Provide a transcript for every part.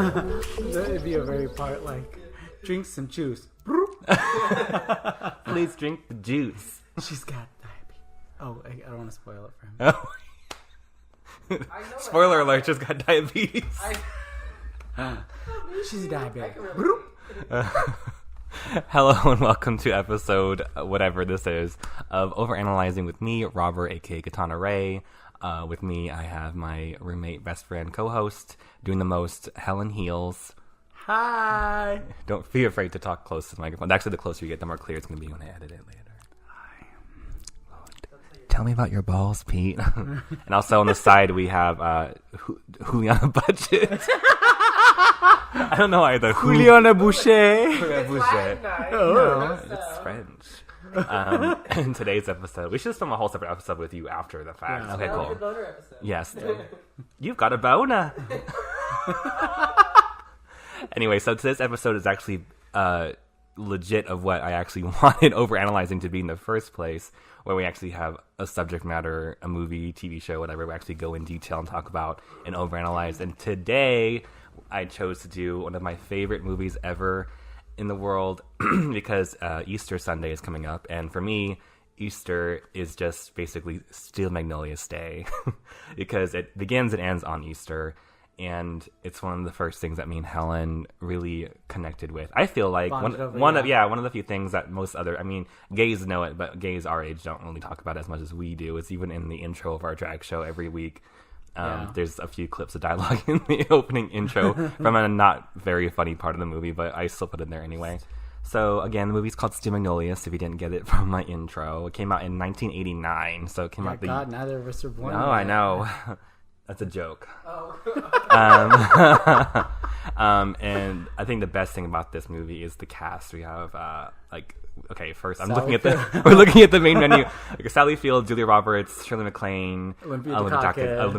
It'd be a very part like, drink some juice. Please drink the juice. She's got diabetes. Oh, I don't want to spoil it for him. Spoiler alert, she's got diabetes. She's diabetic. Hello and welcome to episode, whatever this is, of OverAnalyzing with me, Robert, aka Katana Ray. With me, I have my roommate, best friend, co-host, doing the most, Hellen Heels. Hi. Don't be afraid to talk close to the microphone. Actually, the closer you get, the more clear it's going to be when I edit it later. Hi. Tell me about your balls, Pete. And also on the side, we have Julianna Budgett. I don't know either. Julianna Budgett. No, it's French. In today's episode, we should film a whole separate episode with you after the fact. Yeah. Okay, cool. Boner episode. Yes. You've got a boner. Anyway, so today's episode is actually legit of what I actually wanted OverAnalyzing to be in the first place, where we actually have a subject matter, a movie, TV show, whatever, we actually go in detail and talk about and overanalyze. And today, I chose to do one of my favorite movies ever in the world because Easter Sunday is coming up, and for me, Easter is just basically Steel Magnolias Day because it begins and ends on Easter. And it's one of the first things that me and Hellen really connected with. I feel like one of the few things that most other, I mean, gays know it, but gays our age don't really talk about it as much as we do. It's even in the intro of our drag show every week. There's a few clips of dialogue in the opening intro from a not very funny part of the movie, but I still put it there anyway. So again, the movie's called Steel Magnolias, if you didn't get it from my intro. It came out in 1989, so it came out God, neither of us are born. No, I know. That's a joke. Oh. And I think the best thing about this movie is the cast. We have first we're looking at the main menu. Like Sally Field, Julia Roberts, Shirley MacLaine, Olympia Dukakis,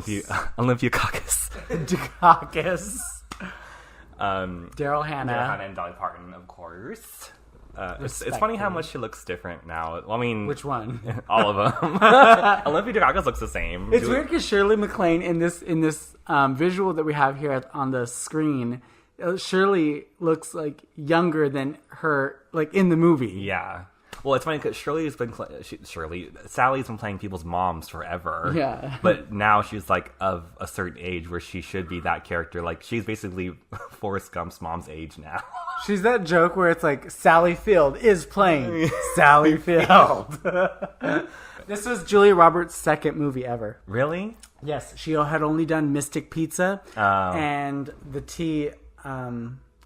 Daryl Hannah, and Dolly Parton, of course. It's funny how much she looks different now. Well, I mean, which one? All of them. Olympia Dukakis looks the same. It's weird because Shirley MacLaine in this visual that we have here on the screen, Shirley looks like younger than her, like in the movie. Yeah. Well, it's funny because Sally's been playing people's moms forever. Yeah. But now she's like of a certain age where she should be that character. Like she's basically Forrest Gump's mom's age now. She's that joke where it's like Sally Field is playing Sally Field. This was Julia Roberts' second movie ever. Really? Yes. She had only done Mystic Pizza and the tea.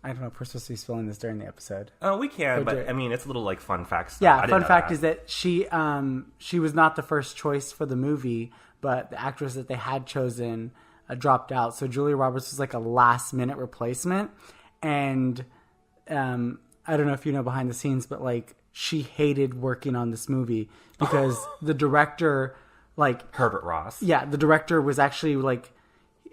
I don't know if we're supposed to be spilling this during the episode. Oh, we can, but I mean, it's a little like fun fact stuff. Yeah, fun fact is that she was not the first choice for the movie, but the actress that they had chosen dropped out. So Julia Roberts was like a last minute replacement, and I don't know if you know behind the scenes, but like she hated working on this movie because the director, like Herbert Ross. Yeah, the director was actually like.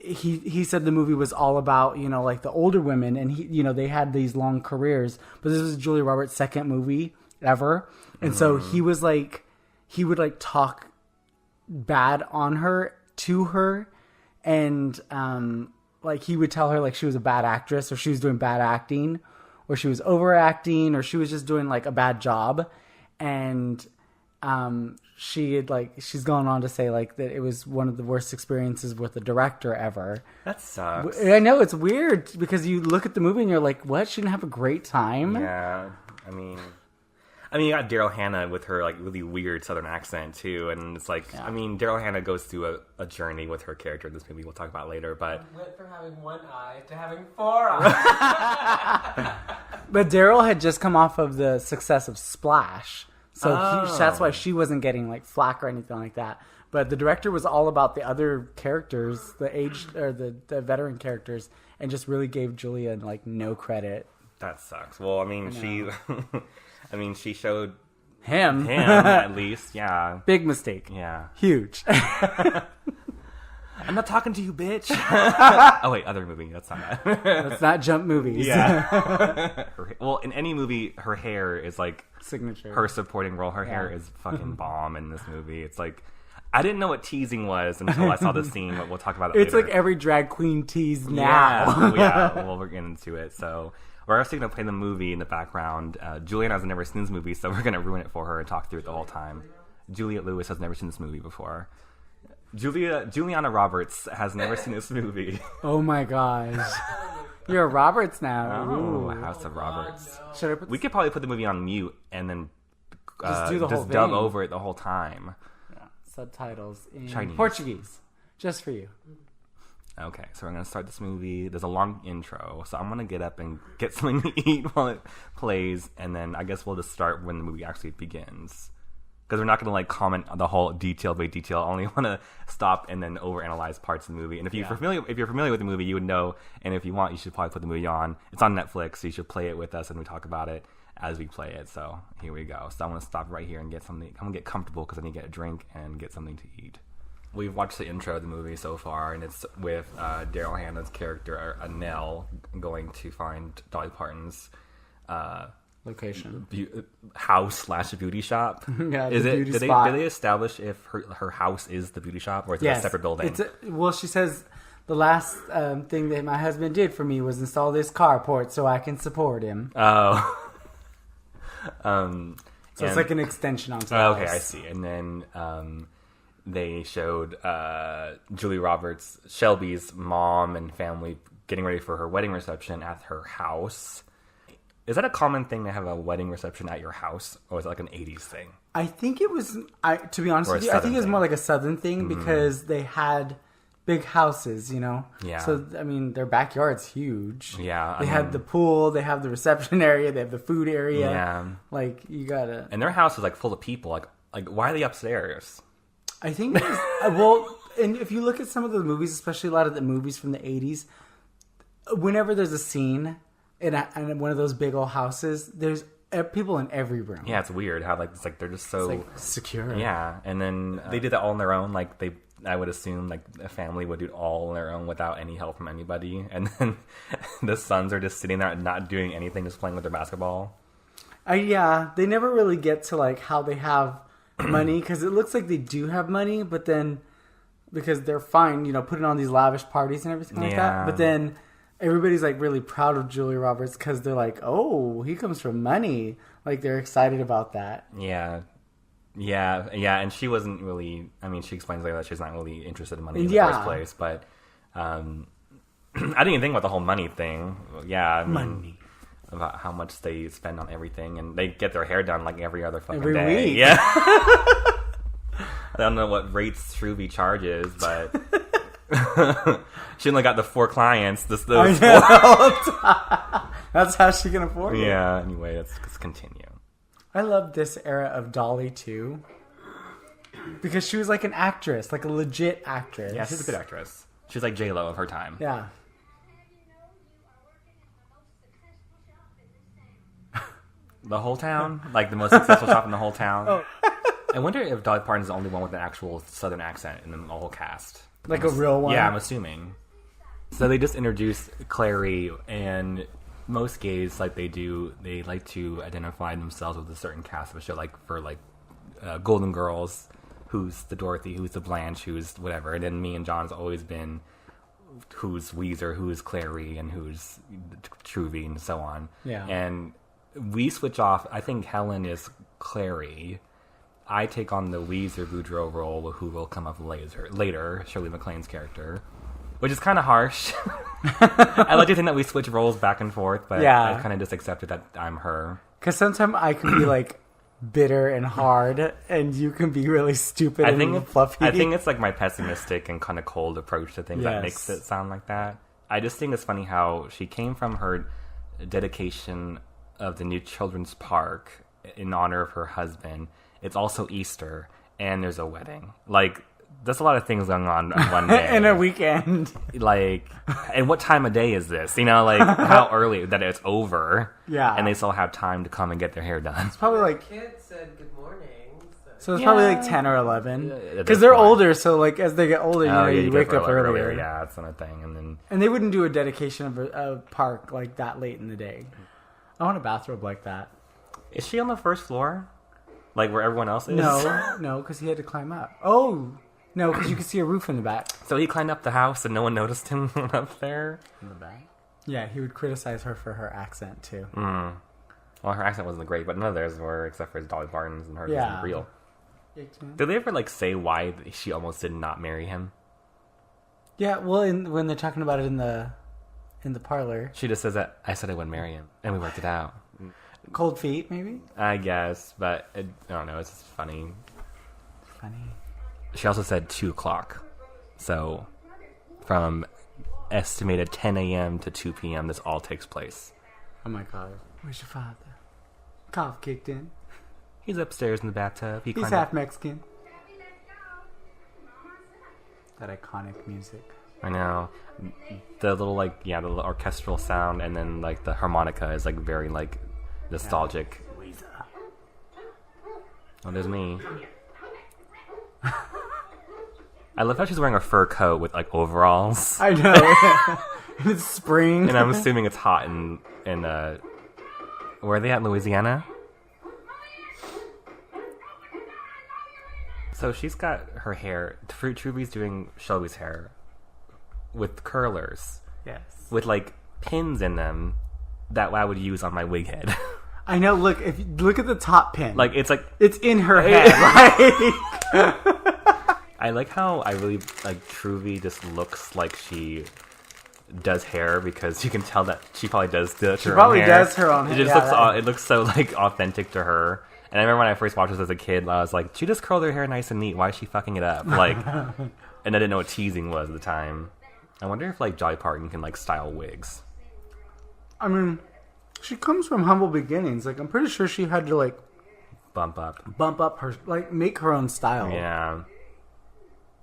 He said the movie was all about, you know, like the older women, and they had these long careers, but this was Julia Roberts' second movie ever, and so he would like talk bad on her to her, and like he would tell her like she was a bad actress, or she was doing bad acting, or she was overacting, or she was just doing like a bad job, and she's gone on to say like that it was one of the worst experiences with the director ever. That sucks. I know, it's weird because you look at the movie and you're like, what? She didn't have a great time? Yeah. I mean you got Daryl Hannah with her like really weird Southern accent too, and it's like, yeah. I mean, Daryl Hannah goes through a journey with her character in this movie we'll talk about later, but went from having one eye to having 4 eyes. But Daryl had just come off of the success of Splash. So that's why she wasn't getting like flack or anything like that. But the director was all about the other characters, the aged or the veteran characters, and just really gave Julia like no credit. That sucks. Well, I mean, she showed him at least. Yeah. Big mistake. Yeah. Huge. I'm not talking to you, bitch. Oh wait, other movie. That's not that. That's not Jump movies. Yeah. Well, in any movie, her hair is like signature. Her supporting role. Her hair is fucking bomb in this movie. It's like, I didn't know what teasing was until I saw the scene, but we'll talk about it It's later. like every drag queen tease now. Well, we're getting into it. So we're actually going to play the movie in the background. Julianna has never seen this movie, so we're going to ruin it for her and talk through it the whole time. Juliet Lewis has never seen this movie before. Julianna Roberts has never seen this movie. Oh my gosh. You're a Roberts now. Oh, Ooh. House of Roberts. Should I put We could probably put the movie on mute and then Just do the whole dub thing. over it the whole time. subtitles in Chinese. Portuguese? Just for you. Okay, so we're going to start this movie. There's a long intro, so I'm going to get up and get something to eat while it plays, and then I guess we'll just start when the movie actually begins. Because we're not going to like comment on the whole detail by detail. I only want to stop and then overanalyze parts of the movie. And if you're familiar with the movie, you would know. And if you want, you should probably put the movie on. It's on Netflix, so you should play it with us and we talk about it as we play it. So here we go. So I'm going to stop right here and get something. I'm going to get comfortable because I need to get a drink and get something to eat. We've watched the intro of the movie so far, and it's with Daryl Hannah's character, Nell, going to find Dolly Parton's Location. house/beauty shop. Yeah, is the it? beauty Did spot. they establish if her house is the beauty shop, or is it a separate building? Well, she says the last thing that my husband did for me was install this carport so I can support him. Oh. So it's like an extension onto the okay, house. I see. And then they showed Julie Roberts, Shelby's mom and family getting ready for her wedding reception at her house. Is that a common thing to have a wedding reception at your house, or is it like an 80s thing? I think it was, to be honest Or a with you, I think Southern it was thing. more like a Southern thing because they had big houses, you know? Yeah. So, I mean, their backyard's huge. Yeah, They had the pool, they have the reception area, they have the food area. Yeah. Like, you gotta... And their house is like full of people. Like why are they upstairs? I think, well, and if you look at some of the movies, especially a lot of the movies from the 80s, whenever there's a scene in one of those big old houses, there's people in every room. Yeah, it's weird how like it's like they're just so It's like secure. yeah. And then they did that all on their own. Like I would assume like a family would do it all on their own without any help from anybody. And then the sons are just sitting there and not doing anything, just playing with their basketball. Yeah, they never really get to like how they have money, because it looks like they do have money, but then because they're fine, you know, putting on these lavish parties and everything like that. Yeah. But then everybody's like really proud of Julia Roberts because they're like, oh, he comes from money. Like they're excited about that. Yeah. And she wasn't really. I mean, she explains later that she's not really interested in money in the Yeah. first place. But I didn't even think about the whole money thing. Yeah, I mean, Money. about how much they spend on everything, and they get their hair done like every other fucking Every day. week. Yeah. I don't know what rates Truby charges, but she only got the 4 clients. Those 4. That's how she can afford it. Yeah. Anyway, let's continue. I love this era of Dolly too, because she was like an actress, like a legit actress. Yeah, she's a good actress. She's like J-Lo of her time. Yeah. The whole town? Like the most successful shop in the whole town? Oh. I wonder if Dolly Parton's the only one with an actual Southern accent in the whole cast. Like a real one? Yeah, I'm assuming. So they just introduced Clary, and most gays, like they do, they like to identify themselves with a certain cast of a show. Like for Golden Girls, who's the Dorothy, who's the Blanche, who's whatever. And then me and John's always been who's Weezer, who's Clary, and who's Truvy, and so on. Yeah. And we switch off. I think Hellen is Clary. I take on the Weezer Boudreaux role, who will come up later, Shirley MacLaine's character, which is kind of harsh. I like to think that we switch roles back and forth, but Yeah. I kind of just accepted that I'm her. Because sometimes I can be like bitter and hard, and you can be really stupid and fluffy. I think it's like my pessimistic and kind of cold approach to things that Yes. makes it sound like that. I just think it's funny how she came from her dedication of the new children's park in honor of her husband. It's also Easter, and there's a wedding. Like, there's a lot of things going on one day. in a weekend. Like, and what time of day is this? You know, like, how early that it's over. Yeah. And they still have time to come and get their hair done. It's probably like, Kids said good morning. so it's probably like 10 or 11. At Because this they're point. older, so like as they get older, you get wake up earlier. Yeah, that's another thing. And then And they wouldn't do a dedication of a park like that late in the day. I want a bathrobe like that. is she on the first floor? Like where everyone else is? No, because he had to climb up. Oh, No, because you could see a roof in the back. So he climbed up the house and no one noticed him up there? In the back? Yeah, he would criticize her for her accent, too. Mm. Well, her accent wasn't great, but none of theirs were, except for Dolly Parton's, and hers wasn't real. Did they ever, like, say why she almost did not marry him? Yeah, well, when they're talking about it in the parlor. She just says that, I said I wouldn't marry him, and we worked it out. Cold feet, maybe? I guess, but I don't know, it's just funny. Funny. She also said 2 o'clock. So, from estimated 10 a.m. to 2 p.m., this all takes place. Oh my god. Where's your father? Cough kicked in. He's upstairs in the bathtub. He's half Mexican. That iconic music. I know. The little, like, the little orchestral sound, and then, like, the harmonica is, like, very, like, nostalgic. Oh, there's me. I love how she's wearing a fur coat with, like, overalls. I know. It's spring. And I'm assuming it's hot in where are they at, Louisiana? So she's got her hair. Truby's doing Shelby's hair with curlers. Yes. With, like, pins in them that I would use on my wig head. I know. Look, if you look at the top pin. Like, it's like... It's in her head. I like how I really, like, Truby just looks like she does hair, because you can tell that she probably does her own hair. She probably does her own hair. It just it looks so, like, authentic to her. And I remember when I first watched this as a kid, I was like, she just curled her hair nice and neat. Why is she fucking it up? Like, and I didn't know what teasing was at the time. I wonder if, like, Dolly Parton can, like, style wigs. I mean, she comes from humble beginnings. Like, I'm pretty sure she had to, like... Bump up her... Like, make her own style. Yeah.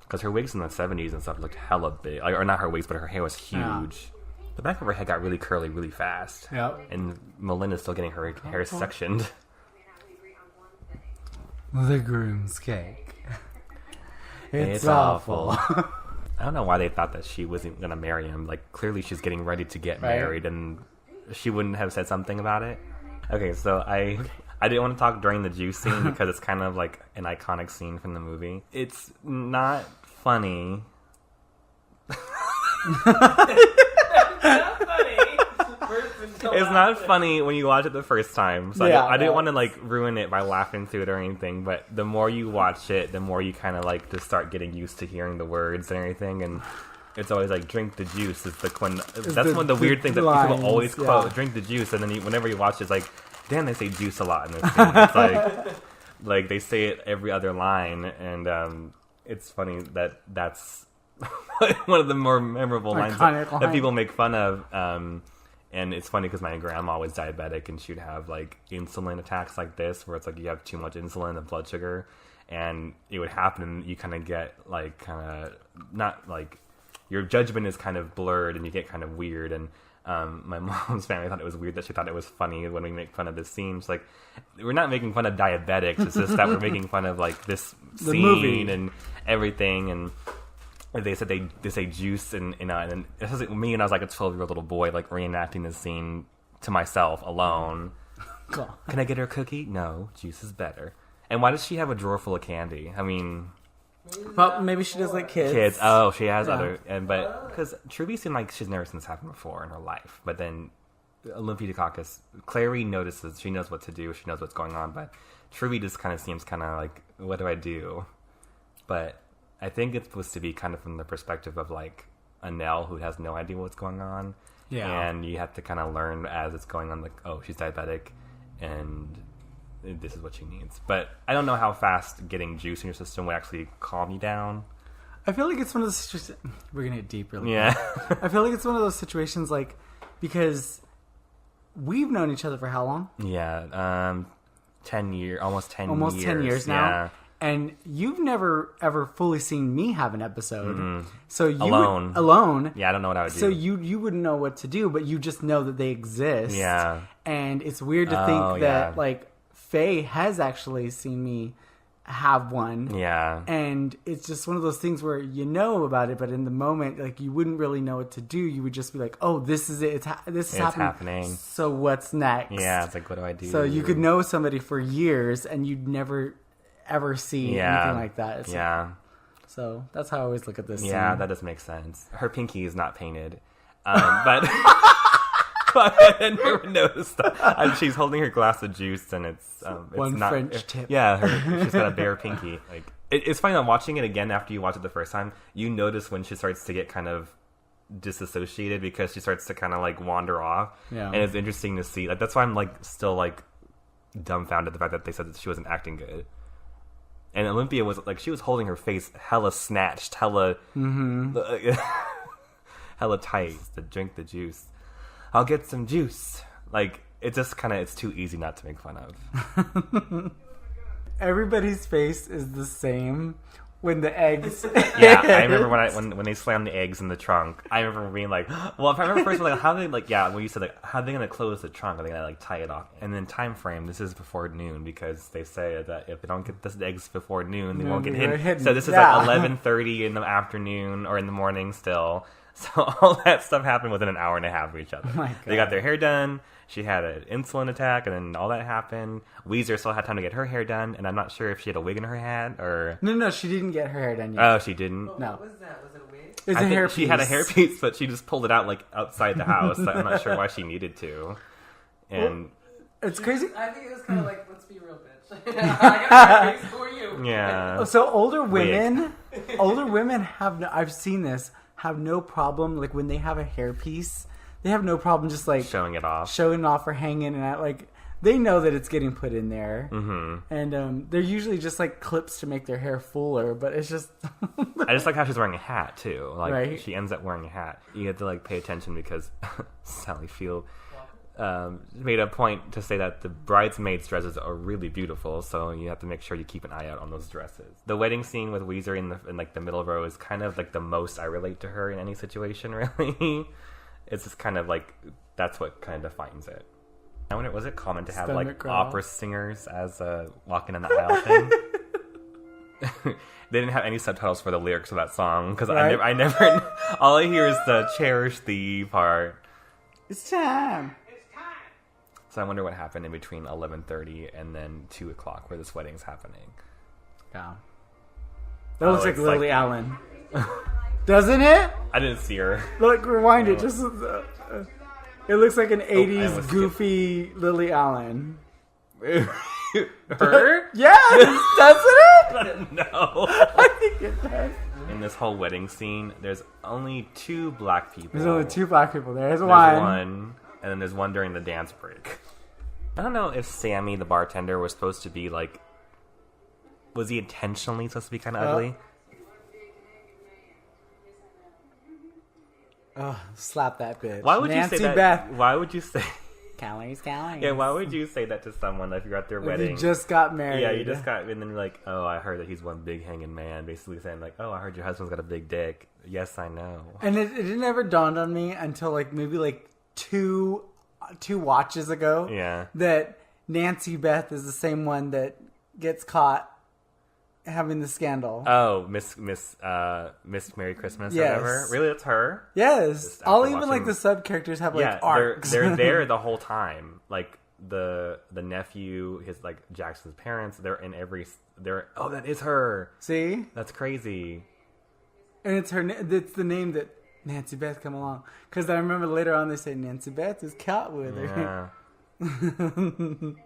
Because her wigs in the 70s and stuff looked hella big. Like, or not her wigs, but her hair was huge. Yeah. The back of her head got really curly really fast. Yep. And Melinda's still getting her hair sectioned. The groom's cake. It's awful. I don't know why they thought that she wasn't going to marry him. Like, clearly she's getting ready to get married, and she wouldn't have said something about it. Okay, so I didn't want to talk during the juice scene because it's kind of like an iconic scene from the movie. It's not funny. It's not funny when you watch it the first time. So I didn't want to, like, ruin it by laughing through it or anything. But the more you watch it, the more you kind of, like, just start getting used to hearing the words and everything. And it's always like, drink the juice. It's like one of the weird things that people always quote. Drink the juice. And then whenever you watch it, it's like, damn, they say juice a lot in this scene. It's like they say it every other line. And it's funny that that's one of the more memorable lines that people make fun of. And it's funny because my grandma was diabetic, and she'd have, like, insulin attacks like this, where it's like you have too much insulin and blood sugar, and it would happen, and you kind of get, like, kind of, not, like, your judgment is kind of blurred, and you get kind of weird, and my mom's family thought it was weird that she thought it was funny when we make fun of this scene. It's like, we're not making fun of diabetics, it's just that we're making fun of, like, this scene movie and everything, and... They said they say juice, and it was like me, and I was like a 12-year-old little boy, like, reenacting this scene to myself alone. Can I get her a cookie? No, juice is better. And why does she have a drawer full of candy? I mean, well, maybe she does like kids. Oh, she has other, but because Truby seemed like she's never seen this happen before in her life. But then Olympia Dukakis, Clary notices, she knows what to do, she knows what's going on. But Truby just kind of seems kind of like, what do I do? But I think it's supposed to be kind of from the perspective of, like, a Nell who has no idea what's going on. Yeah. And you have to kind of learn as it's going on, like, oh, she's diabetic, and this is what she needs. But I don't know how fast getting juice in your system would actually calm you down. I feel like it's one of those situations... We're going to get deep really quick. I feel like it's one of those situations, like, because we've known each other for how long? Yeah, 10 years, almost 10 years. Almost 10 years now. Yeah. And you've never ever fully seen me have an episode. Mm-hmm. So you alone. Yeah, I don't know what I would do. So you wouldn't know what to do, but you just know that they exist. Yeah. And it's weird to think that like Faye has actually seen me have one. Yeah. And it's just one of those things where you know about it, but in the moment, like, you wouldn't really know what to do. You would just be like, "Oh, this is it. It's happening. So what's next?" Yeah. It's like, what do I do? So you could know somebody for years, and you'd never ever see anything like that. So that's how I always look at this. Yeah, scene. that does make sense. Her pinky is not painted, but I never noticed that. She's holding her glass of juice, and it's one not French tip. Yeah, she's got a bare pinky. Like it's funny that watching it again after you watch it the first time, you notice when she starts to get kind of disassociated because she starts to kind of like wander off. Yeah, and it's interesting to see. Like that's why I'm like still like dumbfounded the fact that they said that she wasn't acting good. And Olympia was like, she was holding her face hella snatched, hella hella tight to drink the juice. I'll get some juice. Like, it just kind of, it's too easy not to make fun of. Everybody's face is the same when the eggs. Yeah, I remember when they slammed the eggs in the trunk. I remember being like, well, if I remember first, like, how they like, yeah, when you said like, how are they gonna close the trunk? Are they gonna like tie it off? And then time frame, this is before noon because they say that if they don't get the eggs before noon, they won't get hidden. So this is like 11:30 in the afternoon or in the morning still. So all that stuff happened within an hour and a half of each other. Oh they got their hair done. She had an insulin attack, and then all that happened. Weezer still had time to get her hair done, and I'm not sure if she had a wig in her head or... No, she didn't get her hair done yet. Oh, she didn't? No. What was that? Was it a wig? It's I a think hairpiece. she had a hairpiece, but she just pulled it out like outside the house. I'm not sure why she needed to. And It's crazy. I think it was kind of like, let's be real, bitch. I got a face for you. yeah, So older women have no, I've seen this, have no problem, like when they have a hairpiece, they have no problem just like showing it off. showing off or hanging, and like they know that it's getting put in there. Mm-hmm. And they're usually just like clips to make their hair fuller, but it's just I just like how she's wearing a hat too. Like Right. she ends up wearing a hat. You have to like pay attention because Sally Field made a point to say that the bridesmaids' dresses are really beautiful, so you have to make sure you keep an eye out on those dresses. The wedding scene with Weezer in like the middle row is kind of like the most I relate to her in any situation. Really, it's just kind of like that's what kind of defines it. I wonder, was it common to have Stomach like growl. opera singers as walking in the aisle thing? They didn't have any subtitles for the lyrics of that song because Right. I never all I hear is the cherish the part. it's time. So I wonder what happened in between 11:30 and then 2 o'clock where this wedding's happening. Yeah, that looks like it's Lily like- Allen, doesn't it? I didn't see her. Look, rewind it. Just it looks like an I '80s was goofy Lily Allen. Her? Yes, doesn't it? No. I think it does. In this whole wedding scene, there's only 2 black people. There's only 2 black people there. There's There's one. one, and then there's one during the dance break. I don't know if Sammy, the bartender, was supposed to be like... Was he intentionally supposed to be kind of ugly? Oh, slap that bitch. Why would Nancy you say that? Beth. Why would you say... Calories. Yeah, why would you say that to someone if you're at their If wedding? you just got married. Yeah, you just got, and then you're like, oh, I heard that he's one big hanging man, basically saying like, oh, I heard your husband's got a big dick. Yes, I know. And it never dawned on me until like maybe like two watches ago. Yeah. That Nancy Beth is the same one that gets caught having the scandal. Oh, Miss Merry Christmas or Yes. whatever. Really, that's her? Yes. Just All after even like watching- the sub characters have like Yeah, arcs. they're there the whole time. Like the nephew, his like Jackson's parents, they're in every. Oh, that is her. See? That's crazy. And it's it's the name that Nancy Beth come along. Because I remember later on they say Nancy Beth is caught with her. Yeah.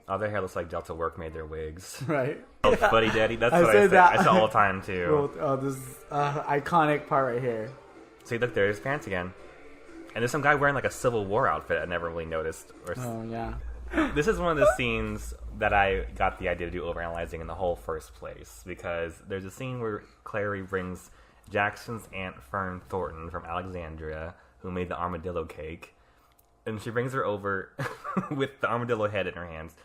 Oh, their hair looks like Delta Work made their wigs. Right. Oh, Buddy Daddy. That's I what I said say. that. I say all the time too. Oh, this iconic part right here. See, look, there's his pants again. And there's some guy wearing like a Civil War outfit I never really noticed. Oh, yeah. This is one of the scenes that I got the idea to do overanalyzing in the whole first place. Because there's a scene where Clary brings Jackson's Aunt Fern Thornton from Alexandria, who made the armadillo cake. And she brings her over with the armadillo head in her hands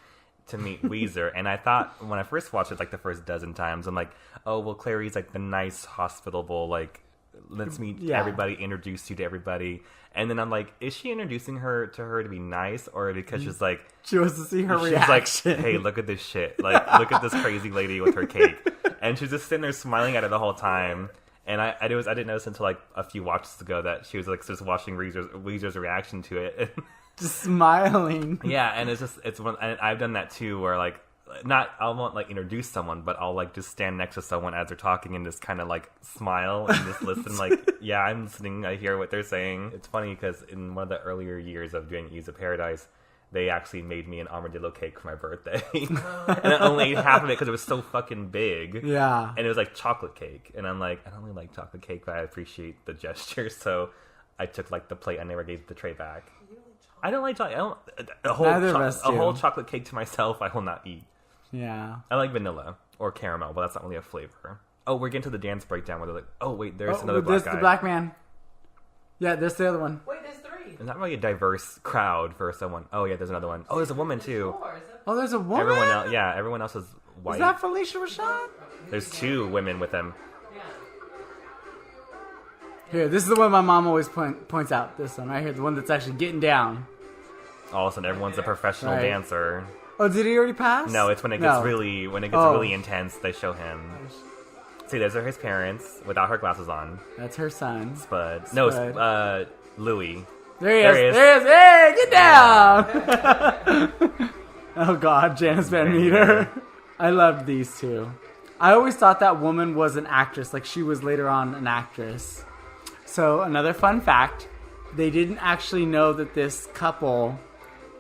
to meet Weezer. And I thought, when I first watched it, like the first dozen times, I'm like, oh, well, Clary's like the nice, hospitable, like, let's meet everybody, introduce you to everybody. And then I'm like, is she introducing her to be nice, or because she's like, She wants to see her she's reaction. like, hey, look at this shit. Like, look at this crazy lady with her cake. And she's just sitting there smiling at it the whole time. And I didn't notice until like a few watches ago that she was like just watching Weezer's reaction to it. Just smiling. Yeah, and it's one, and I've done that too, where like I won't like introduce someone, but I'll like just stand next to someone as they're talking and just kind of like smile and just listen. Like, yeah, I'm listening. I hear what they're saying. It's funny because in one of the earlier years of doing Ease of Paradise, they actually made me an armadillo cake for my birthday, and I only ate half of it because it was so fucking big. Yeah, and it was like chocolate cake, and I'm like, I don't really like chocolate cake, but I appreciate the gesture, so I took like the plate. I never gave the tray back. I don't like chocolate. A whole chocolate cake to myself, I will not eat. Yeah. I like vanilla or caramel, but that's not really a flavor. Oh, we're getting to the dance breakdown where they're like, oh, wait, there's another black guy. There's the black man. Yeah, there's the other one. Wait, there's 3. It's not really a diverse crowd for someone. Oh, yeah, there's another one. Oh, there's a woman, too. 4, Oh, there's a woman? Everyone else is white. Is that Felicia Rashad? There's 2 women with them. Yeah. Here, this is the one my mom always points out. This one right here, the one that's actually getting down. All of a sudden, everyone's a professional dancer. Oh, did he already pass? No, it's when it gets really intense. They show him. See, those are his parents without her glasses on. That's her son. Spud. No, it's Louis. There he is. Hey, get down! Oh God, Janice Van Meter. I loved these 2. I always thought that woman was an actress, like she was later on an actress. So another fun fact: they didn't actually know that this couple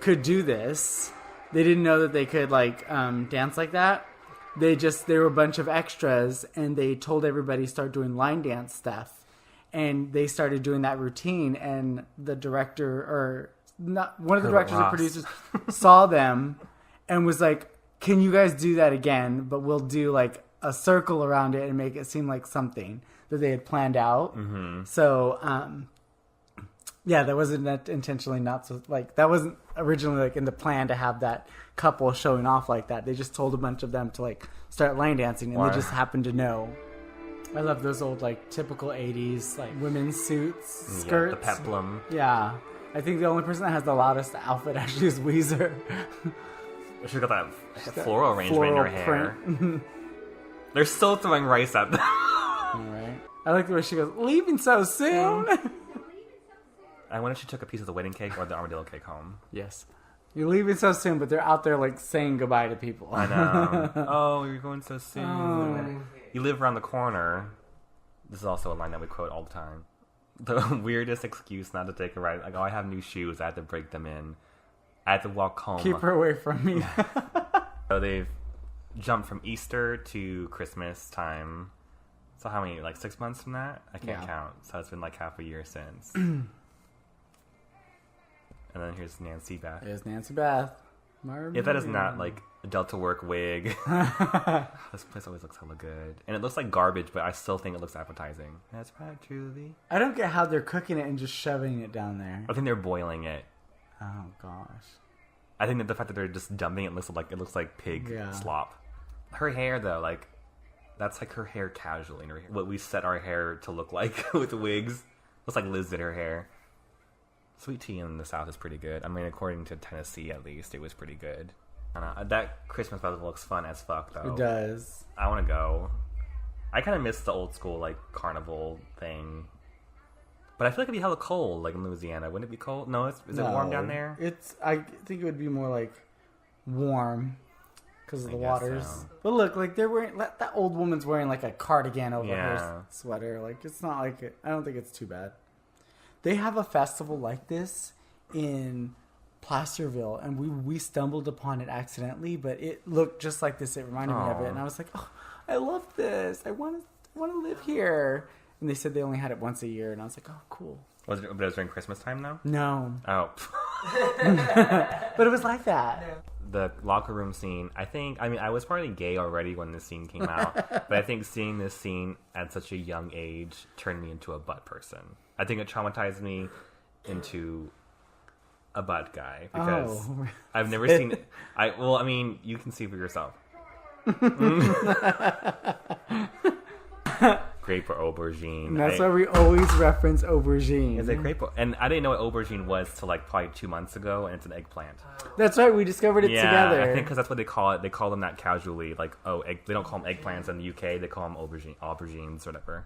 could do this. They didn't know that they could like dance like that. They were a bunch of extras, and they told everybody to start doing line dance stuff, and they started doing that routine. And the director, or not one of the directors or producers, saw them and was like, "Can you guys do that again? But we'll do like a circle around it and make it seem like something that they had planned out." Mm-hmm. So. Yeah, that wasn't intentionally not so like that wasn't originally like in the plan to have that couple showing off like that. They just told a bunch of them to like start line dancing, and they just happened to know. I love those old like typical 80s like women's suits, skirts, the peplum. Yeah, I think the only person that has the loudest outfit actually is Weezer. She's got that floral arrangement in her hair. They're still throwing rice at them. All right, I like the way she goes, "Leaving so soon." I wonder if she took a piece of the wedding cake or the armadillo cake home. Yes. You're leaving so soon, but they're out there like saying goodbye to people. I know. Oh, you're going so soon. Oh. You live around the corner. This is also a line that we quote all the time. The weirdest excuse not to take a ride. Like, oh, I have new shoes. I have to break them in. I have to walk home. Keep her away from me. So they've jumped from Easter to Christmas time. So how many? Like 6 months from that? I can't count. So it's been like half a year since. And then here's Nancy Beth. There's Nancy Beth. If that is not like a Delta Work wig, this place always looks hella good. And it looks like garbage, but I still think it looks appetizing. That's right, Julie. I don't get how they're cooking it and just shoving it down there. I think they're boiling it. Oh gosh. I think that the fact that they're just dumping it looks like pig slop. Her hair though, like that's like her hair casually. What we set our hair to look like with wigs. Looks like Liz did her hair. Sweet tea in the South is pretty good. I mean, according to Tennessee, at least, it was pretty good. That Christmas festival looks fun as fuck, though. It does. I want to go. I kind of miss the old school, like, carnival thing. But I feel like it'd be hella cold, like, in Louisiana. Wouldn't it be cold? No, is it warm down there? I think it would be more, like, warm because of the waters. So. But look, like, they're wearing... That old woman's wearing, like, a cardigan over her sweater. Like, it's not like... I don't think it's too bad. They have a festival like this in Placerville, and we stumbled upon it accidentally, but it looked just like this. It reminded me of it, and I was like, "Oh, I love this! I want to live here." And they said they only had it once a year, and I was like, "Oh, cool." But it was during Christmas time, though? No. Oh. But it was like that. The locker room scene, I was probably gay already when this scene came out, but I think seeing this scene at such a young age turned me into a butt person. I think it traumatized me into a butt guy because I've never seen it. You can see for yourself. Grape or aubergine. And that's why we always reference aubergine. Is it grape? And I didn't know what aubergine was till like probably 2 months ago, and it's an eggplant. That's right. We discovered it together. I think because that's what they call it. They call them that casually. Like, they don't call them eggplants in the UK. They call them aubergines or whatever.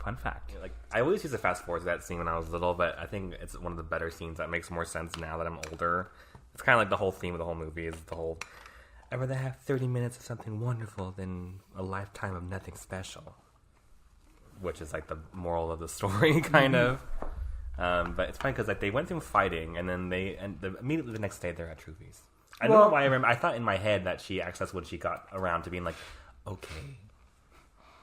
Fun fact. Like, I always used to fast forward to that scene when I was little, but I think it's one of the better scenes that makes more sense now that I'm older. It's kind of like the whole theme of the whole movie is the whole I'd rather have 30 minutes of something wonderful than a lifetime of nothing special. Which is like the moral of the story, kind of. But it's funny because like they went through fighting, and then immediately the next day they're at Truvy's. I don't know why I remember. I thought in my head that she accessed when she got around to being like, okay.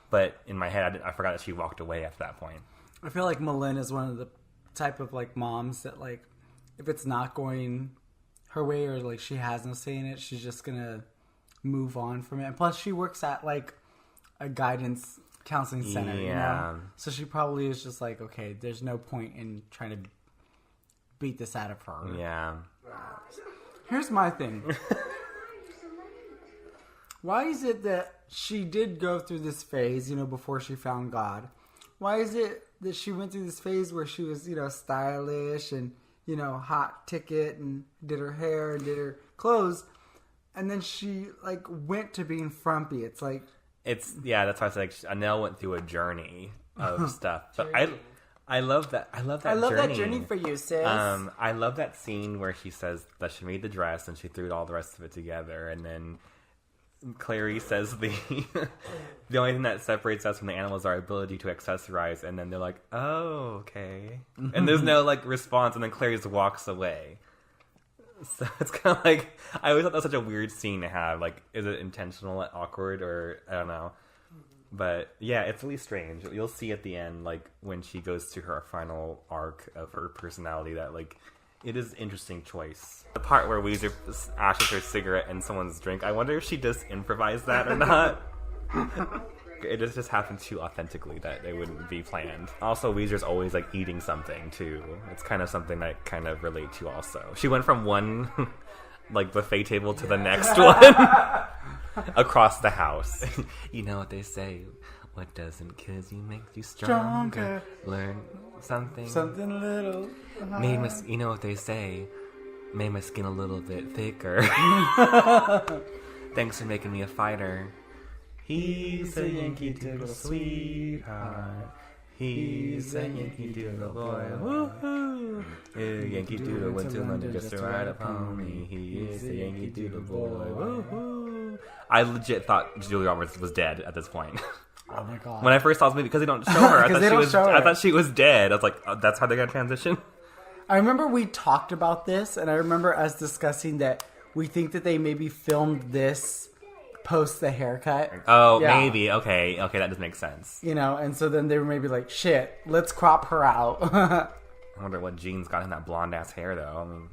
But in my head, I forgot that she walked away after that point. I feel like Malin is one of the type of like moms that like, if it's not going her way or like she has no say in it, she's just gonna move on from it. And plus, she works at like a guidance counseling center, you know? So she probably is just like, okay, there's no point in trying to beat this out of her. Yeah. Here's my thing. Why is it that she did go through this phase, you know, before she found God? Why is it that she went through this phase where she was, you know, stylish and, you know, hot ticket and did her hair and did her clothes, and then she like went to being frumpy? It's like, that's why I was like, Anel went through a journey of stuff. But I love that. I love that journey for you, sis. I love that scene where she says that she made the dress and she threw all the rest of it together, and then Clary says the only thing that separates us from the animals is our ability to accessorize, and then they're like, oh, okay. And there's no like response, and then Clary just walks away. So it's kind of like, I always thought that was such a weird scene to have. Like, is it intentional, awkward, or I don't know. But yeah, it's really strange. You'll see at the end, like when she goes to her final arc of her personality, that like it is an interesting choice. The part where Weezer ashes her cigarette in someone's drink, I wonder if she just improvised that or not. It just happened too authentically that it wouldn't be planned. Also, Weezer's always like eating something too. It's kind of something that I kind of relate to also. She went from one like buffet table to the next one across the house. You know what they say, what doesn't kill you makes you stronger. Learn something little. You know what they say, made my skin a little bit thicker. Thanks for making me a fighter. He's a Yankee Doodle sweetheart. He's a Yankee Doodle boy. Woohoo! Yankee Doodle went to London just to ride a pony. He is a Yankee Doodle boy. Woohoo! I legit thought Julia Roberts was dead at this point. Oh my god! When I first saw this movie, because they don't show her, I thought she was dead. I was like, oh, that's how they're gonna transition. I remember we talked about this, and I remember us discussing that we think that they maybe filmed this post the haircut. Oh, yeah. Maybe. Okay, that does make sense. You know, and so then they were maybe like, shit, let's crop her out. I wonder what genes got in that blonde-ass hair, though. I mean,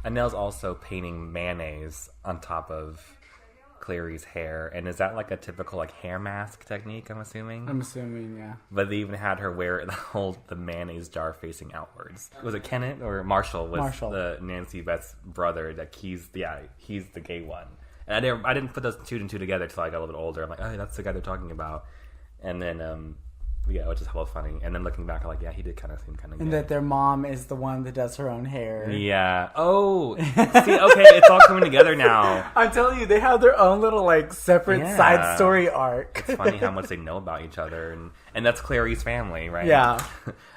Anel's also painting mayonnaise on top of Clary's hair, and is that like a typical like hair mask technique, I'm assuming? I'm assuming, yeah. But they even had her wear the mayonnaise jar facing outwards. Was it Kenneth or Marshall? Marshall. The Nancy Beth's brother, that he's the gay one. And I didn't put those two and two together until I got a little bit older. I'm like, oh, that's the guy they're talking about. And then, which is hella funny. And then looking back, I'm like, yeah, he did kind of seem kind of gay. And that their mom is the one that does her own hair. Yeah. Oh, see, okay, it's all coming together now. I'm telling you, they have their own little, like, separate side story arc. It's funny how much they know about each other. And that's Clary's family, right? Yeah.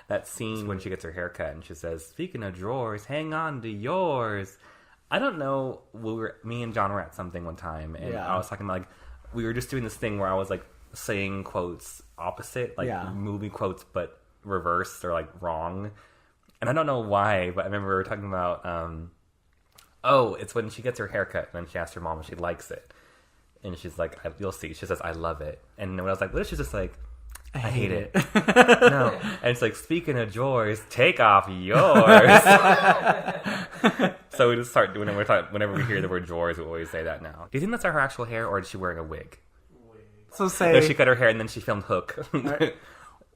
That scene when she gets her hair cut and she says, speaking of drawers, hang on to yours. I don't know, me and John were at something one time, and I was talking about, like, we were just doing this thing where I was, like, saying quotes opposite, like, movie quotes, but reversed or, like, wrong. And I don't know why, but I remember we were talking about, it's when she gets her haircut, and then she asks her mom if she likes it. And she's like, you'll see. She says, I love it. And when I was like, what if she's just like, I hate it. No. And it's like, speaking of drawers, take off yours. So we just start doing it. Whenever we hear the word drawers, we always say that now. Do you think that's her actual hair, or is she wearing a wig? So say... No, she cut her hair and then she filmed Hook. Right.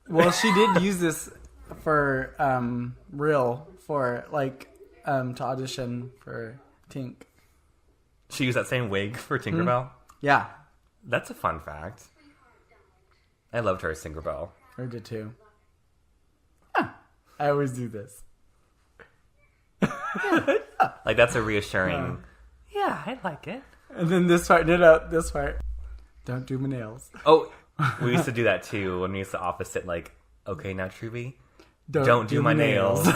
Well, she did use this for real, for like to audition for Tink. She used that same wig for Tinkerbell? Mm-hmm. Yeah. That's a fun fact. I loved her as Tinkerbell. I did too. I always do this. Like, that's a reassuring, yeah, I like it. And then this part, this part. Don't do my nails. Oh, we used to do that too when we used to opposite, like, okay, now Truby, don't do my nails.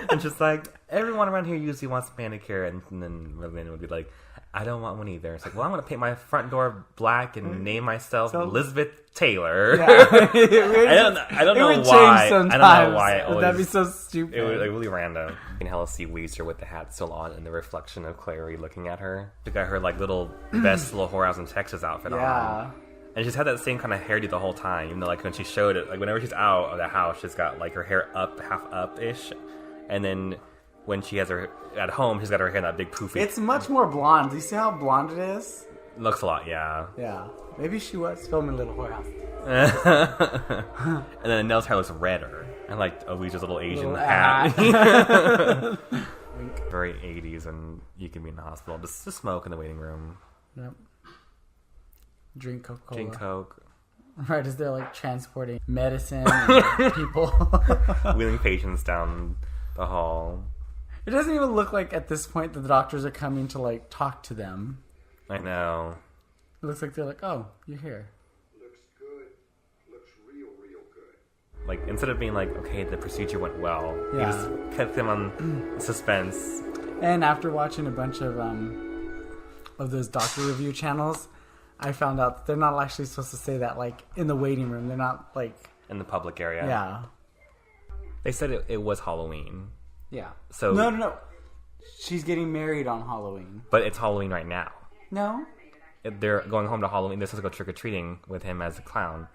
And just like, everyone around here usually wants manicure, and then Merlin would be like, I don't want one either. It's like, well, I'm going to paint my front door black and name myself Elizabeth Taylor. Yeah. I don't know why. I don't know why. That'd be so stupid. It was like really random. You can hella see Weezer with the hat still on and the reflection of Clary looking at her. She got her like little best little whorehouse in Texas outfit on. And she's had that same kind of hairdo the whole time. Even though like when she showed it, like whenever she's out of the house, she's got like her hair up, half up-ish. And then when she has her at home, she's got her hair in that big poofy. It's much more blonde. Do you see how blonde it is? Looks a lot, yeah. Yeah. Maybe she was filming Little Whorehouse. And then Nell's hair looks redder. And like Weezer's little Asian hat. Very 80s, and you can be in the hospital. Just smoke in the waiting room. Yep. Drink Coca-Cola. Drink Coke. Right, as they're like transporting medicine and people. Wheeling patients down the hall. It doesn't even look like at this point that the doctors are coming to like talk to them. I know. It looks like they're like, oh, you're here. Looks good. Looks real good. Like, instead of being like, okay, the procedure went well, he just kept them on suspense. And after watching a bunch of those doctor review channels, I found out that they're not actually supposed to say that like in the waiting room. They're not like in the public area. Yeah. They said it was Halloween. Yeah. So No. She's getting married on Halloween. But it's Halloween right now. No. They're going home to Halloween. They're supposed to go trick-or-treating with him as a clown.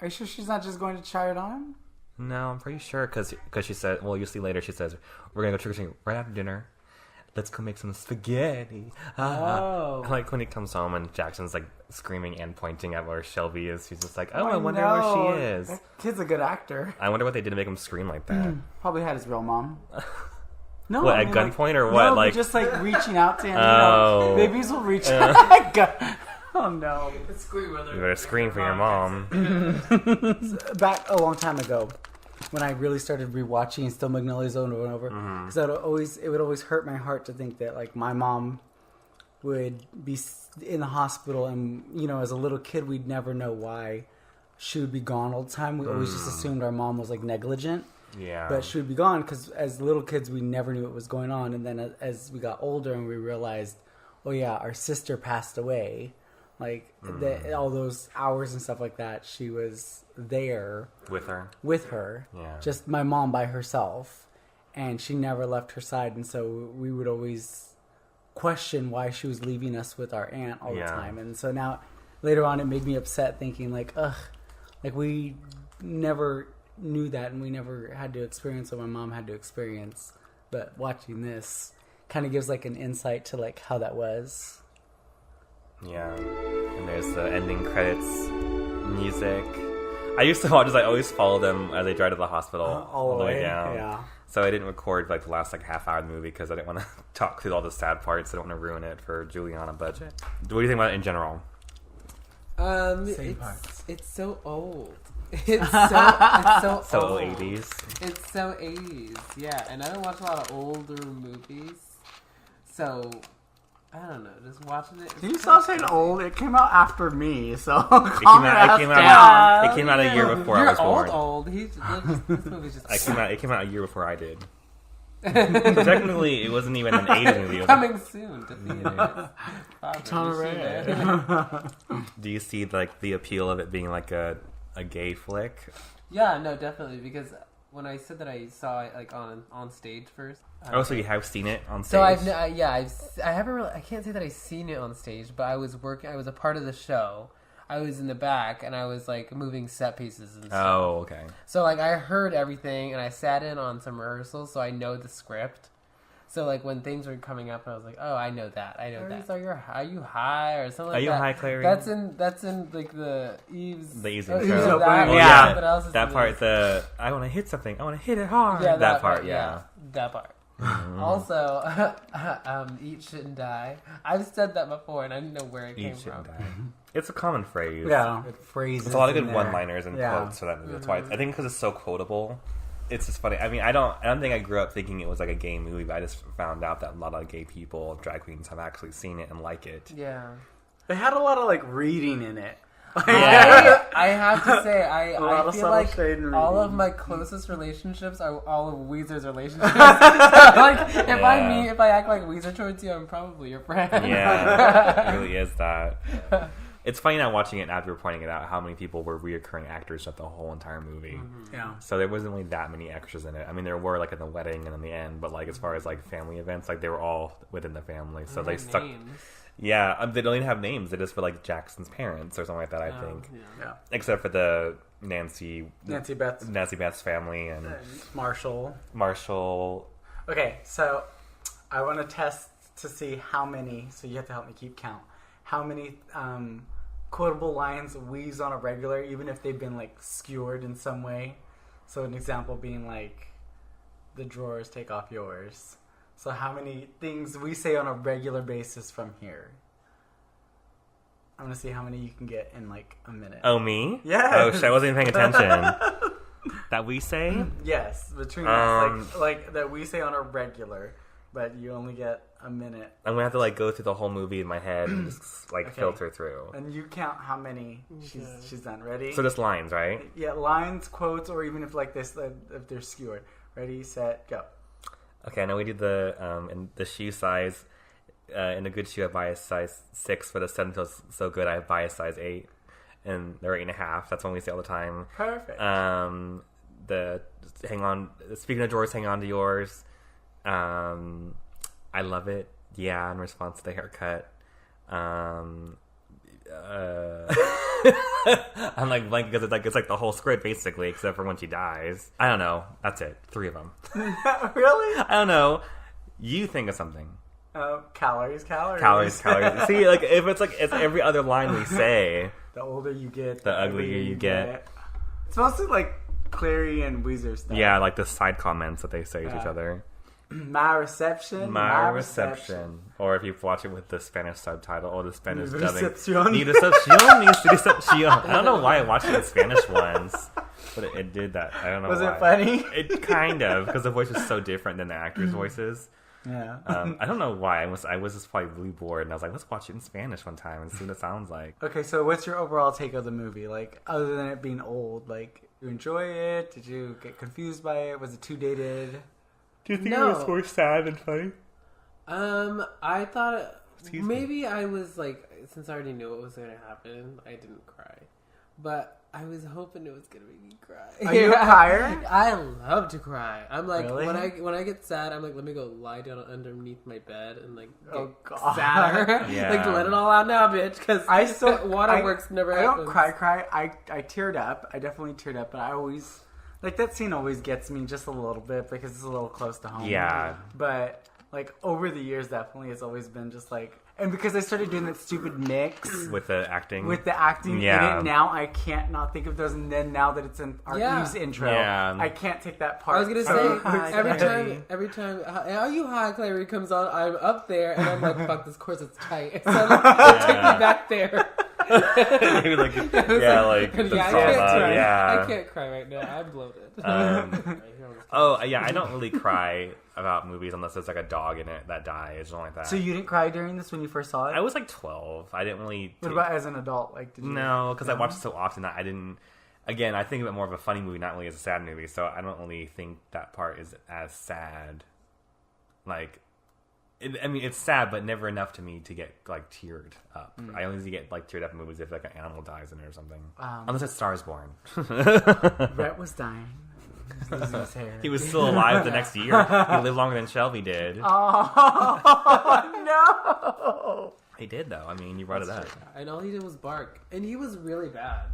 Are you sure she's not just going to try it on? No, I'm pretty sure. Because she said, well, you'll see later, she says, we're going to go trick-or-treating right after dinner. Let's go make some spaghetti. Oh. Like when he comes home and Jackson's like screaming and pointing at where Shelby is. She's just like, oh, I wonder where she is. That kid's a good actor. I wonder what they did to make him scream like that. Probably had his real mom. No, what, at gunpoint or what? No, like just like reaching out to him. Oh. Babies will reach out. Oh no. You better scream for your mom. Back a long time ago, when I really started rewatching Still Magnolias over and over, because it would always hurt my heart to think that like my mom would be in the hospital, and you know, as a little kid, we'd never know why she would be gone all the time. We always just assumed our mom was like negligent. Yeah. But she would be gone because as little kids, we never knew what was going on. And then as we got older and we realized, oh yeah, our sister passed away. Like all those hours and stuff like that, she was there with her. Yeah. Just my mom by herself, and she never left her side. And so we would always question why she was leaving us with our aunt all the time. And so now later on, it made me upset thinking like, ugh, like we never knew that, and we never had to experience what my mom had to experience. But watching this kind of gives like an insight to like how that was. Yeah. And there's the ending credits music. I used to watch this. I always follow them as they drive to the hospital all the way down. Yeah. So I didn't record like the last like half hour of the movie because I didn't want to talk through all the sad parts. I don't want to ruin it for Julianna Budgett. What do you think about it in general? It's so old. It's so So old. 80s. It's so 80s, yeah. And I don't watch a lot of older movies, so I don't know. Just watching it. Can you stop saying old? It came out after me, so It came out a year before I was born. You're old. This movie's just. It came out a year before I did. So technically, it wasn't even an 80s movie. Coming soon to theaters. Do you see like the appeal of it being like a gay flick? Yeah, no, definitely, because when I said that I saw it like on stage first. So you have seen it on stage? So I haven't really. I can't say that I've seen it on stage, but I was a part of the show. I was in the back, and I was like moving set pieces and stuff. Oh, okay. So like I heard everything, and I sat in on some rehearsals, so I know the script. So like when things were coming up, I was like, "Oh, I know that. I know that." Are you high or something like that? Are you high, Clary? That's in like the Eve's. The Eve's show. intro. That part. I want to hit something. I want to hit it hard. Yeah, that part. Yeah, that part. Also, eat, shouldn't die. I've said that before, and I didn't know where it came from. Die. It's a common phrase. Yeah, phrases. There's a lot of good one-liners and quotes for that movie. That's why I think because it's so quotable. It's just funny. I mean, I don't think I grew up thinking it was like a gay movie, but I just found out that a lot of gay people, drag queens, have actually seen it and like it. Yeah. They had a lot of like reading in it. I have to say, I of feel subtle like shade in all reading. of my closest relationships are all of Weezer's relationships. Like, if I act like Weezer towards you, I'm probably your friend. Yeah, it really is that. It's funny now watching it after pointing it out how many people were reoccurring actors throughout the whole entire movie. Mm-hmm. Yeah. So there wasn't really that many extras in it. I mean, there were like in the wedding and in the end, but like as far as like family events, like they were all within the family. So they stuck. Names. Yeah, they don't even have names. They just for like Jackson's parents or something like that. I think, Yeah. except for the Nancy Beth's family and Marshall. Okay, so I want to test to see how many. So you have to help me keep count. How many quotable lines we use on a regular, even if they've been like skewered in some way. So an example being like, "The drawers take off yours." So how many things we say on a regular basis from here? I'm gonna see how many you can get in like a minute. Oh, me? Yes. Oh shit! I wasn't even paying attention. That we say? Yes, between us, like that we say on a regular, but you only get a minute. I'm gonna have to like go through the whole movie in my head and just like Okay. filter through. And you count how many she's done. Ready? So just lines, right? Yeah, lines, quotes, or even if like this, if they're skewered. Ready, set, go. Okay, I know we did the in the shoe size. In a good shoe, I buy a size 6, but a 7 feels so good, I buy a size 8, and they're 8.5. That's one we say all the time. Perfect. The hang on. Speaking of drawers, hang on to yours. I love it. Yeah, in response to the haircut. I'm like blank because it's like the whole script basically, except for when she dies. I don't know. That's it. 3 of them. Really? I don't know. You think of something. Calories. Calories. See, like if it's like it's every other line we say. The older you get, The uglier you get. It's mostly like Clary and Weezer stuff. Yeah, like the side comments that they say to each other. My reception. My reception. Or if you watch it with the Spanish subtitle or the Spanish Mi dubbing. recepción. Mi recepción. Mi recepción. I don't know why I watched it in Spanish ones, but it did that. I don't know Was why. it funny? It kind of, because the voice is so different than the actors' voices. Yeah. I don't know why. I was just probably really bored, and I was like, let's watch it in Spanish one time and see what it sounds like. Okay, so what's your overall take of the movie? Like, other than it being old, like, you enjoy it? Did you get confused by it? Was it too dated? Do you think No. it was more sad and funny? I thought Excuse maybe I was like, since I already knew what was going to happen, I didn't cry. But I was hoping it was going to make me cry. Are you a crier? I love to cry. I'm like, Really? when I get sad, I'm like, let me go lie down underneath my bed and like get Oh, God. sadder. Yeah. Like, let it all out now, bitch. Because I still waterworks never I happens. don't cry. I teared up. I definitely teared up, but I always like that scene always gets me just a little bit because it's a little close to home. Yeah. But like over the years, definitely it's always been just like, and because I started doing that stupid mix With the acting? with the acting Yeah. in it, now I can't not think of those. And then now that it's in our Eve's intro, Yeah. I can't take that part. I was gonna So- say every time "Are you high, Clary" comes on, I'm up there and I'm like, fuck, this corset's tight. So take me back there. Maybe like, yeah, like the I trauma, can't cry. yeah. I can't cry right now. I'm bloated. Oh, yeah, I don't really cry about movies unless there's like a dog in it that dies or something like that. So you didn't cry during this when you first saw it? I was like 12. I didn't really... What about as an adult? Like, did you? No, because I watched it so often that I didn't... Again, I think of it more of a funny movie, not really as a sad movie, so I don't really think that part is as sad. Like... I mean, it's sad, but never enough to me to get, like, teared up. I only get, like, teared up in movies if, like, an animal dies in it or something. Unless it's Stars Born. Brett was dying. He was losing his hair. He was still alive the next year. He lived longer than Shelby did. Oh, no! He did, though. I mean, you brought it up. And all he did was bark. And he was really bad.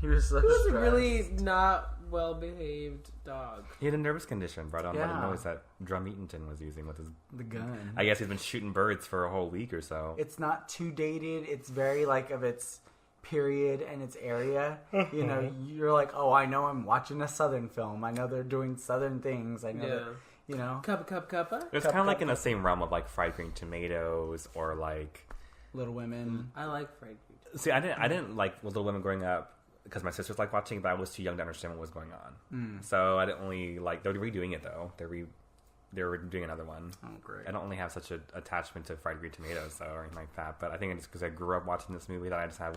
He was so He was a stressed. really not well-behaved dog. He had a nervous condition brought on by the Yeah. noise that Drum Eatonton was using with his... The gun. I guess he's been shooting birds for a whole week or so. It's not too dated. It's very, like, of its period and its area. You know, you're like, oh, I know I'm watching a Southern film. I know they're doing Southern things. I know Yeah. that, you know, Cuppa. It's kind of like in the same realm of like fried green tomatoes or like... Little Women. I like fried green. See, I didn't like Little Women growing up because my sisters liked watching it, but I was too young to understand what was going on. So I didn't really like... They're redoing it, though. They were doing another one. Oh, great. I don't really have such an attachment to fried green tomatoes, though, or anything like that. But I think it's because I grew up watching this movie that I just have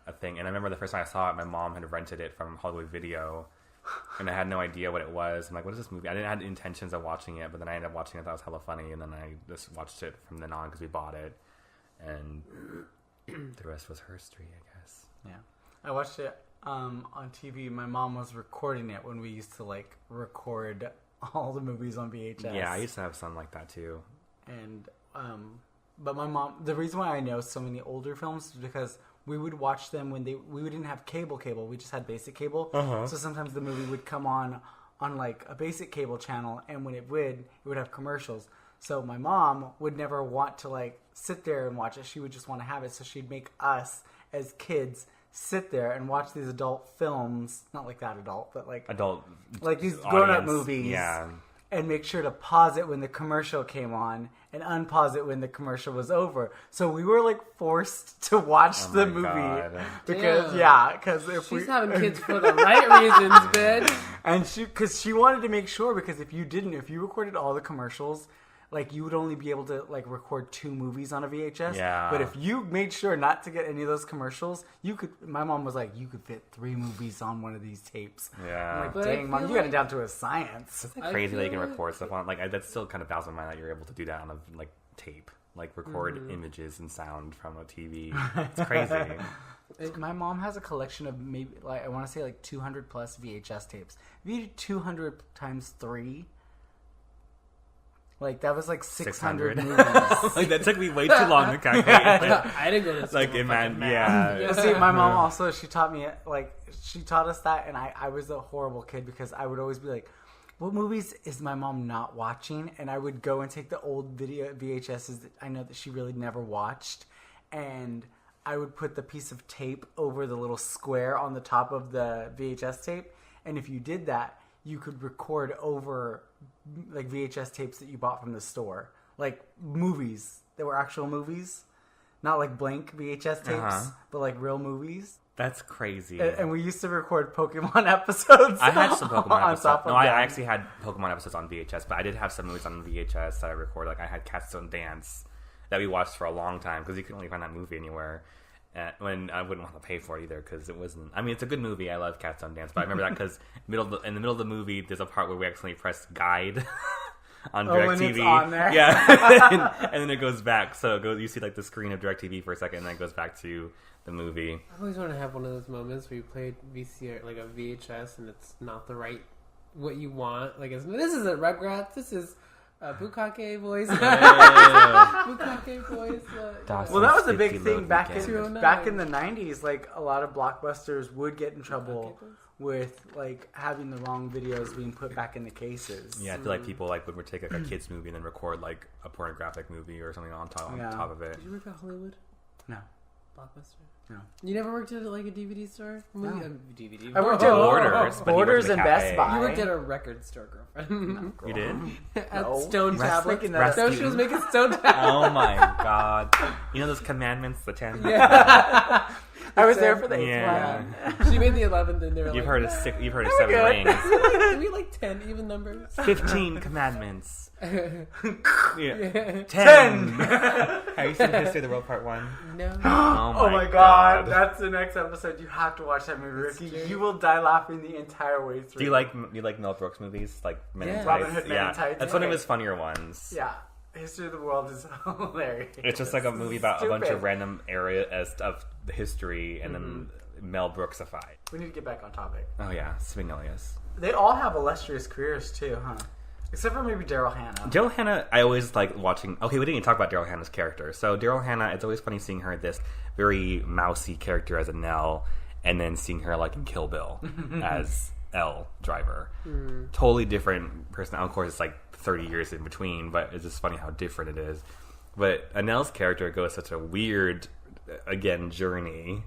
a thing. And I remember the first time I saw it, my mom had rented it from Hollywood Video, and I had no idea what it was. I'm like, what is this movie? I didn't have intentions of watching it, but then I ended up watching it. I thought it was hella funny, and then I just watched it from then on because we bought it, and the rest was history, I guess. Yeah, I watched it on TV. My mom was recording it when we used to like record all the movies on VHS. Yeah, I used to have some like that too. And but my mom, the reason why I know so many older films is because we would watch them when we didn't have cable. We just had basic cable. So sometimes the movie would come on like a basic cable channel, and when it would have commercials. So my mom would never want to like sit there and watch it. She would just want to have it. So she'd make us as kids sit there and watch these adult films, not like that adult, but like adult, like these grown-up audience, movies. Yeah. And make sure to pause it when the commercial came on and unpause it when the commercial was over. So we were like forced to watch the movie God. because if She's having kids for the right reasons, bitch. And she wanted to make sure, because if you recorded all the commercials, like you would only be able to like record 2 movies on a VHS. Yeah. But if you made sure not to get any of those commercials, you could. My mom was like, you could fit 3 movies on one of these tapes. Yeah. I'm like, But dang, mom, you got it down to a science. It's like crazy that you can record stuff on. Like that still kind of baffles my mind that you're able to do that on a like tape, like record images and sound from a TV. It's crazy. My mom has a collection of maybe like I want to say like 200 plus VHS tapes. If you do 200 times 3. Like, that was like 600 movies. Like, that took me way too long to calculate. I didn't go to school. Like, yeah. See, my mom also, she taught us that, and I was a horrible kid because I would always be like, what movies is my mom not watching? And I would go and take the old VHSs that I know that she really never watched, and I would put the piece of tape over the little square on the top of the VHS tape, and if you did that, you could record over like VHS tapes that you bought from the store, like movies that were actual movies, not like blank VHS tapes, but like real movies. That's crazy. And we used to record Pokemon episodes. I had some Pokemon episodes. No, I them. actually had Pokemon episodes on VHS, but I did have some movies on VHS that I recorded. Like I had Cats Don't Dance that we watched for a long time because you couldn't really find that movie anywhere. When I wouldn't want to pay for it either because it wasn't. I mean, it's a good movie. I love Cats Don't Dance, but I remember that because in the middle of the movie, there's a part where we accidentally press guide on DirecTV. When it's on there. Yeah, and then it goes back. So you see like the screen of DirecTV for a second, and then it goes back to the movie. I always want to have one of those moments where you played VCR, like a VHS, and it's not the right what you want. Like this is a Rugrats. This is. Bukake voice. Bukake voice. Well, that was a big thing back in the 90s. Like a lot of blockbusters would get in trouble with like having the wrong videos being put back in the cases. Yeah, I feel like people like would take like a kids movie and then record like a pornographic movie or something on top of it. Did you work at Hollywood? No. Blockbuster? No. You never worked at like a DVD store? No. DVD. I worked at Borders and Best Buy. You worked at a record store, girlfriend. You did? At Stone Tablets. So she was making Stone Tablets. Oh my god. You know those commandments, the 10? Yeah. I was there for the 8th one. She made the 11th and they were You've like... heard of 7 rings. Did we like 10 even numbers? 15 commandments. Yeah. 10. Have you seen History of the World Part 1? No. Oh my god. That's the next episode. You have to watch that movie, Ricky. You will die laughing the entire way through. Do you like Mel Brooks movies? Like Men in Tights? Robin Hood Men in Tights. That's one of his funnier ones. Yeah. History of the World is hilarious. It's just like a movie about a bunch of random areas of the history and then Mel Brooksified. We need to get back on topic. Oh yeah, Magnolias. They all have illustrious careers too, huh? Except for maybe Daryl Hannah. Daryl Hannah, I always like watching... Okay, we didn't even talk about Daryl Hannah's character. So Daryl Hannah, it's always funny seeing her this very mousy character as a Nell, and then seeing her like in Kill Bill as Elle Driver. Totally different person. Of course, it's like 30 years in between, but it's just funny how different it is. But Annelle's character goes such a weird, again, journey.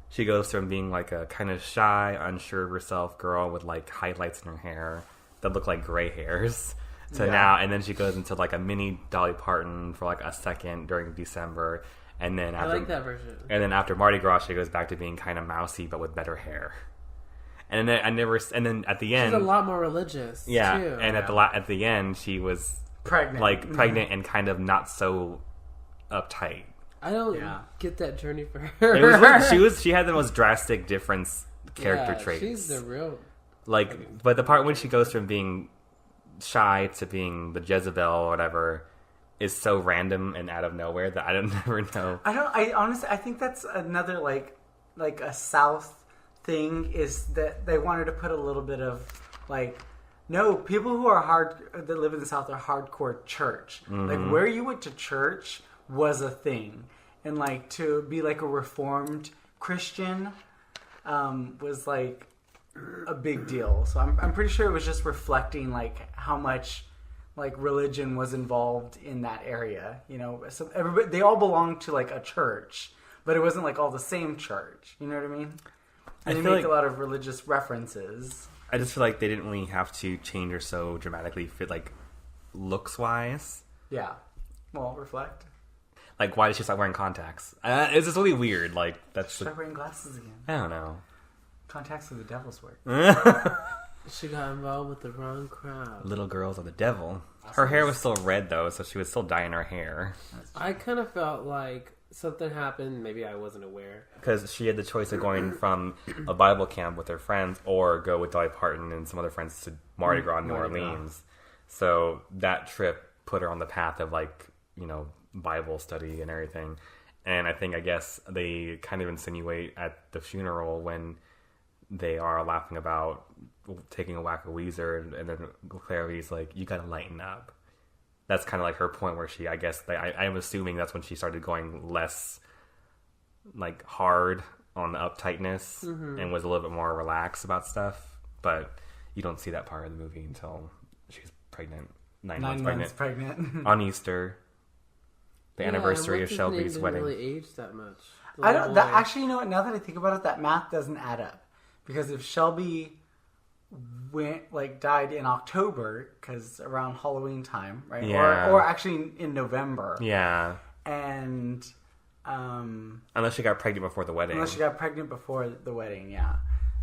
She goes from being like a kind of shy, unsure of herself girl with like highlights in her hair that look like gray hairs to now, and then she goes into like a mini Dolly Parton for like a second during December, and then after, I like that version. And then after Mardi Gras, she goes back to being kind of mousy but with better hair. And then and then at the end, she's a lot more religious. Yeah, too. and at the end, she was pregnant, pregnant and kind of not so uptight. I don't Yeah. get that journey for It her. was she had the most drastic difference character traits. She's the real. Like, but the part when she goes from being shy to being the Jezebel or whatever is so random and out of nowhere that I don't never know. I honestly, I think that's another like a South thing, is that they wanted to put a little bit of like, no, people who are that live in the South are hardcore church. Like, where you went to church was a thing, and like to be like a Reformed Christian was like a big deal. So I'm pretty sure it was just reflecting like how much like religion was involved in that area. You know, so everybody, they all belonged to like a church, but it wasn't like all the same church. You know what I mean? And they make a lot of religious references. I just feel like they didn't really have to change her so dramatically fit like looks wise. Yeah. Well, reflect. Like, why did she start wearing contacts? It's just really weird. Like, that's Start wearing glasses again. I don't know. Contacts are the devil's work. She got involved with the wrong crowd. Little girls are the devil. Her hair was still red though, so she was still dyeing her hair. I kind of felt like something happened. Maybe I wasn't aware. Because she had the choice of going from a Bible camp with her friends or go with Dolly Parton and some other friends to Mardi Gras in New Orleans. So that trip put her on the path of like, you know, Bible study and everything. And I guess they kind of insinuate at the funeral when they are laughing about taking a whack of Weezer, and then Clary's like, you gotta lighten up. That's kind of like her point where she, I guess, I'm assuming that's when she started going less like hard on the uptightness and was a little bit more relaxed about stuff. But you don't see that part of the movie until she's pregnant, 9 months pregnant. On Easter, the anniversary of Shelby's wedding. Didn't really age that much. I don't. That, actually, you know what? Now that I think about it, that math doesn't add up. Because if Shelby died in October, because around Halloween time, right? Yeah. Or actually in November. Yeah. And unless she got pregnant before the wedding. Unless she got pregnant before the wedding, yeah.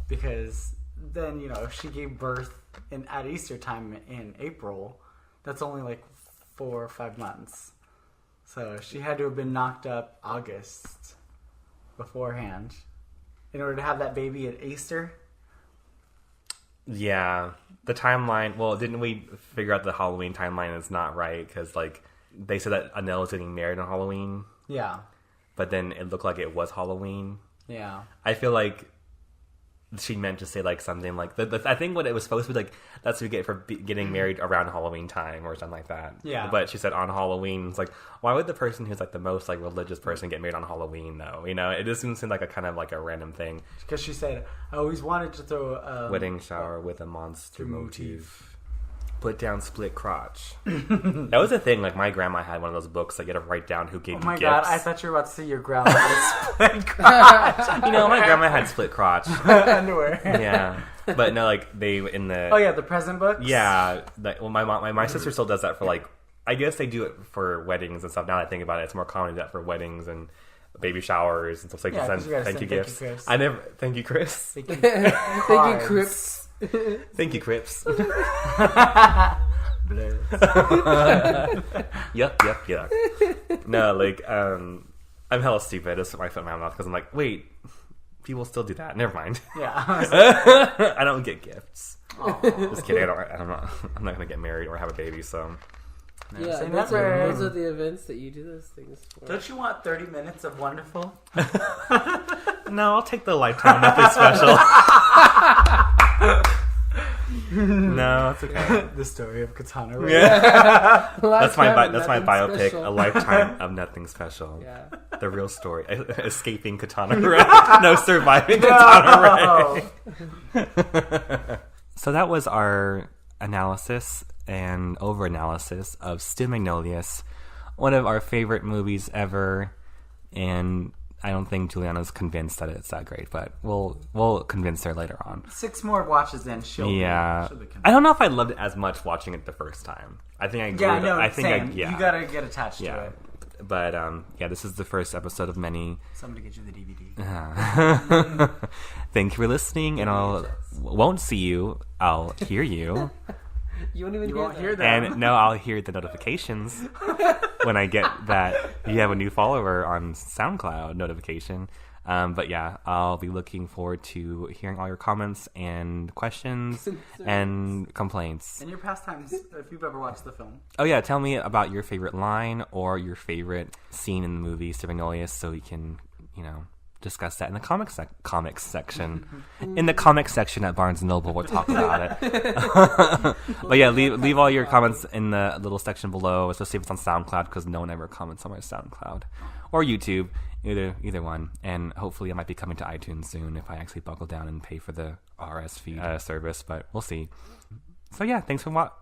Because then, you know, if she gave birth at Easter time in April, that's only like 4 or 5 months. So she had to have been knocked up August beforehand in order to have that baby at Easter. Yeah. The timeline, well, didn't we figure out the Halloween timeline is not right? Because, like, they said that Annelle was getting married on Halloween. Yeah. But then it looked like it was Halloween. Yeah. I feel like she meant to say, like, something like... I think what it was supposed to be, like, that's what you get for getting married around Halloween time or something like that. Yeah. But she said on Halloween. It's like, why would the person who's, like, the most, like, religious person get married on Halloween, though? You know, it just seems like a kind of, like, a random thing. Because she said, I always wanted to throw a... wedding shower with a monster motif. Put down split crotch. That was a thing. Like, my grandma had one of those books that you had to write down who gave you gifts. Oh my god, I thought you were about to say your grandma had split crotch. You know, my grandma had split crotch. Underwear. Yeah. But no, like, they in the... Oh yeah, the present books? Yeah. Well, my sister still does that for, like... I guess they do it for weddings and stuff. Now that I think about it, it's more common to do that for weddings and baby showers and stuff like that. Thank you gifts. Thank you, Chris. Thank you, Crips. Thank you, Crips. Yuck. No, like, I'm hella stupid. That's what I put in my mouth because I'm like, wait, people still do that. Never mind. Yeah. I don't get gifts. Just kidding. I'm not gonna get married or have a baby. So. Yeah, Say those never. are the events that you do those things for. Don't you want 30 minutes of wonderful? No, I'll take the lifetime nothing special. No, it's okay. The story of Katana. Right? Yeah. That's my biopic, special. A Lifetime of Nothing Special. Yeah. The real story. Escaping Katana Ray. No, surviving Katana Ray. So that was our analysis and over-analysis of Still Magnolias, one of our favorite movies ever, and I don't think Julianna's convinced that it's that great, but we'll convince her later on. 6 more watches in, she'll be convinced. I don't know if I loved it as much watching it the first time. I think I agree. Yeah, no, I think same. you gotta get attached to it. But this is the first episode of many. Somebody get you the DVD. Thank you for listening, and won't see you. I'll hear you. You won't even hear that. And no, I'll hear the notifications. when I get that you have a new follower on SoundCloud notification. But yeah, I'll be looking forward to hearing all your comments and questions and complaints. And your pastimes, if you've ever watched the film. Oh yeah, tell me about your favorite line or your favorite scene in the movie Magnolias, so we can, discuss that in the comics section. In the comics section at Barnes & Noble, we'll talk about it. But yeah, leave all your comments in the little section below, especially if it's on SoundCloud, because no one ever comments on my SoundCloud. Or YouTube, either one. And hopefully I might be coming to iTunes soon if I actually buckle down and pay for the RS feed service, but we'll see. So yeah, thanks for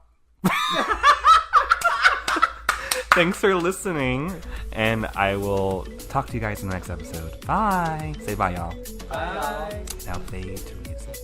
thanks for listening, and I will talk to you guys in the next episode. Bye. Say bye, y'all. Bye. Now fade to music.